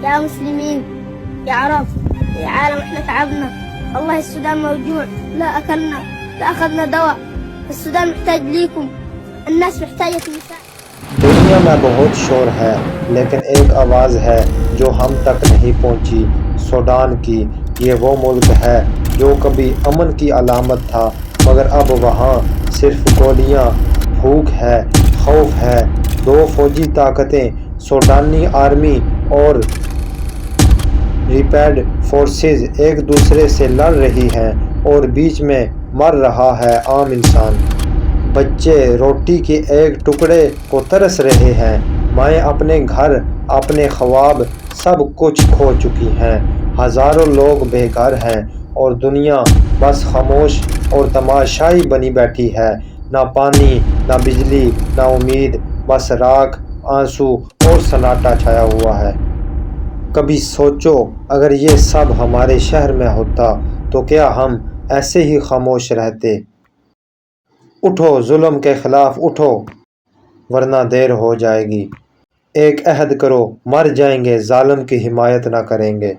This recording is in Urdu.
يا مسلمين يا عرب يا عالم احنا تعبنا، والله السودان موجوع، لا أكلنا لا أخذنا دواء، السودان محتاج ليكم، الناس محتاجة مساعدة. دنیا میں بہت شور ہے لیکن ایک آواز ہے جو ہم تک نہیں پہنچی، سوڈان کی۔ یہ وہ ملک ہے جو کبھی امن کی علامت تھا مگر اب وہاں صرف گولیاں، بھوک ہے، خوف ہے۔ دو فوجی طاقتیں سوڈانی آرمی اور ریپیڈ فورسز ایک دوسرے سے لڑ رہی ہیں اور بیچ میں مر رہا ہے عام انسان۔ بچے روٹی کے ایک ٹکڑے کو ترس رہے ہیں، مائیں اپنے گھر، اپنے خواب، سب کچھ کھو چکی ہیں۔ ہزاروں لوگ بے گھر ہیں اور دنیا بس خاموش اور تماشائی بنی بیٹھی ہے۔ نہ پانی، نہ بجلی، نہ امید، بس راکھ، آنسو اور سناٹا چھایا ہوا ہے۔ کبھی سوچو اگر یہ سب ہمارے شہر میں ہوتا تو کیا ہم ایسے ہی خاموش رہتے؟ اٹھو، ظلم کے خلاف اٹھو ورنہ دیر ہو جائے گی۔ ایک عہد کرو، مر جائیں گے، ظالم کی حمایت نہ کریں گے۔